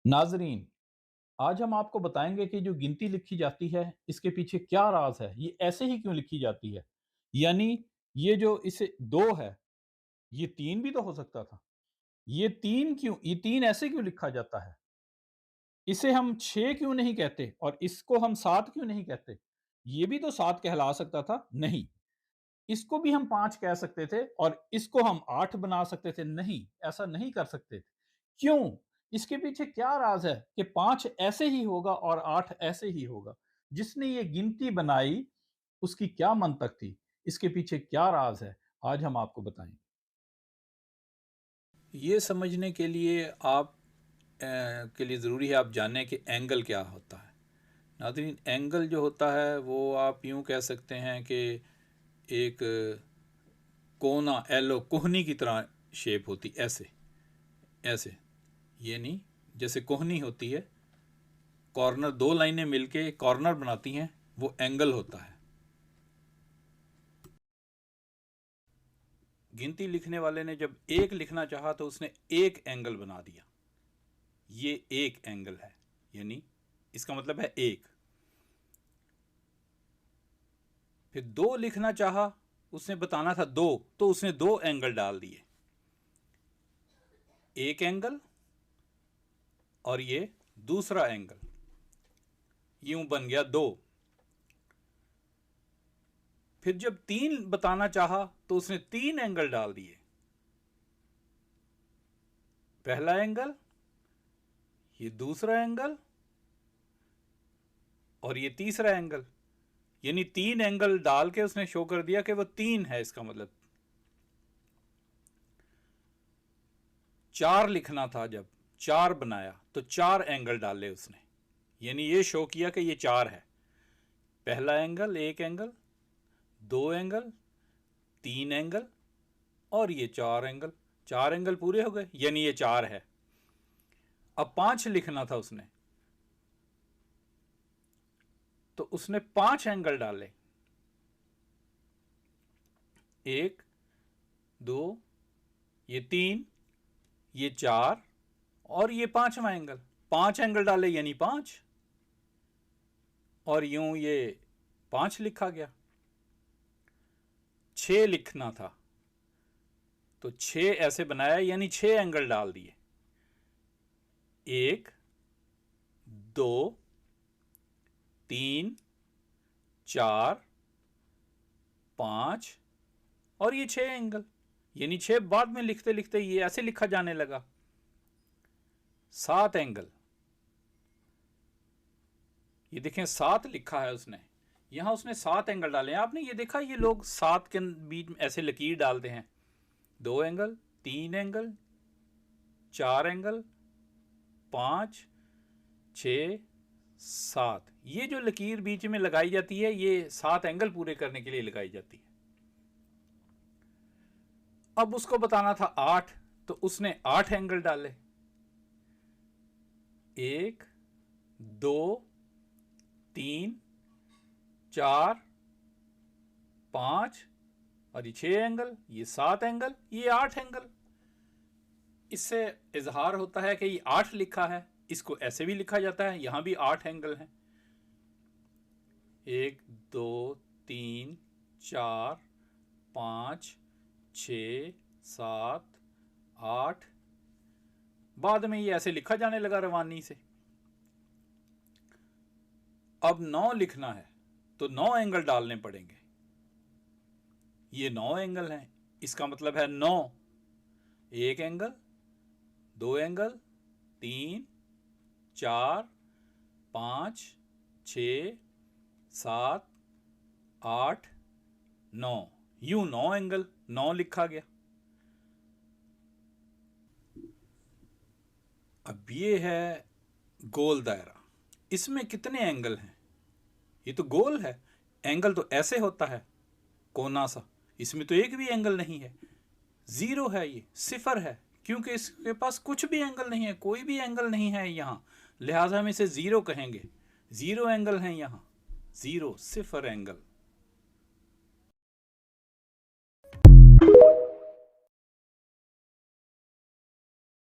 नाजरीन, आज हम आपको बताएंगे कि जो गिनती लिखी जाती है इसके पीछे क्या राज है। ये ऐसे ही क्यों लिखी जाती है। यानी ये जो इसे दो है, ये तीन भी तो हो सकता था। ये तीन ऐसे क्यों लिखा जाता है। इसे हम छह क्यों नहीं कहते और इसको हम सात क्यों नहीं कहते। ये भी तो सात कहला सकता था। नहीं, इसको भी हम पांच कह सकते थे और इसको हम आठ बना सकते थे। नहीं, ऐसा नहीं कर सकते थे। क्यों? इसके पीछे क्या राज है कि पांच ऐसे ही होगा और आठ ऐसे ही होगा। जिसने ये गिनती बनाई उसकी क्या मंतक थी, इसके पीछे क्या राज है, आज हम आपको बताएंगे। ये समझने के लिए के लिए ज़रूरी है आप जानें कि एंगल क्या होता है। नाज़रीन, एंगल जो होता है वो आप यूं कह सकते हैं कि एक कोना एलो कोहनी की तरह शेप होती, ऐसे ऐसे। ये नहीं, जैसे कोहनी होती है, कॉर्नर दो लाइनें मिलके कॉर्नर बनाती हैं, वो एंगल होता है। गिनती लिखने वाले ने जब एक लिखना चाहा तो उसने एक एंगल बना दिया। ये एक एंगल है, यानी इसका मतलब है एक। फिर दो लिखना चाहा, उसने बताना था दो, तो उसने दो एंगल डाल दिए। एक एंगल और ये दूसरा एंगल, यूं बन गया दो। फिर जब तीन बताना चाहा तो उसने तीन एंगल डाल दिए। पहला एंगल, ये दूसरा एंगल और ये तीसरा एंगल, यानी तीन एंगल डाल के उसने शो कर दिया कि वो तीन है। इसका मतलब चार लिखना था, जब चार बनाया तो चार एंगल डाले उसने, यानी ये शो किया कि ये चार है। पहला एंगल, एक एंगल, दो एंगल, तीन एंगल और ये चार एंगल। चार एंगल पूरे हो गए, यानी ये चार है। अब पांच लिखना था उसने, तो उसने पांच एंगल डाले। एक, दो, ये तीन, ये चार और ये पांचवा एंगल। पांच एंगल डाले यानी पांच, और यूं ये पांच लिखा गया। छह लिखना था तो छह ऐसे बनाया, यानी छह एंगल डाल दिए। एक, दो, तीन, चार, पांच और ये छह एंगल, यानी छह बाद में लिखते लिखते ये ऐसे लिखा जाने लगा। सात एंगल, ये देखें सात लिखा है उसने, यहां उसने सात एंगल डाले हैं। आपने ये देखा, ये लोग सात के बीच में ऐसे लकीर डालते हैं। दो एंगल, तीन एंगल, चार एंगल, पांच, छ, सात। ये जो लकीर बीच में लगाई जाती है, ये सात एंगल पूरे करने के लिए लगाई जाती है। अब उसको बताना था आठ, तो उसने आठ एंगल डाले। एक, दो, तीन, चार, पांच और ये छह एंगल, ये सात एंगल, ये आठ एंगल। इससे इजहार होता है कि ये आठ लिखा है। इसको ऐसे भी लिखा जाता है, यहां भी आठ एंगल हैं। एक, दो, तीन, चार, पांच, छ, सात, आठ। बाद में ये ऐसे लिखा जाने लगा रवानी से। अब नौ लिखना है तो नौ एंगल डालने पड़ेंगे। ये नौ एंगल हैं, इसका मतलब है नौ। एक एंगल, दो एंगल, तीन, चार, पांच, छ, सात, आठ, नौ। यूं नौ एंगल, नौ लिखा गया। अब ये है गोल दायरा, इसमें कितने एंगल हैं। ये तो गोल है, एंगल तो ऐसे होता है कोना सा। इसमें तो एक भी एंगल नहीं है, जीरो है, ये सिफर है, क्योंकि इसके पास कुछ भी एंगल नहीं है, कोई भी एंगल नहीं है यहां, लिहाजा हम इसे जीरो कहेंगे। जीरो एंगल है यहां, जीरो, सिफर एंगल।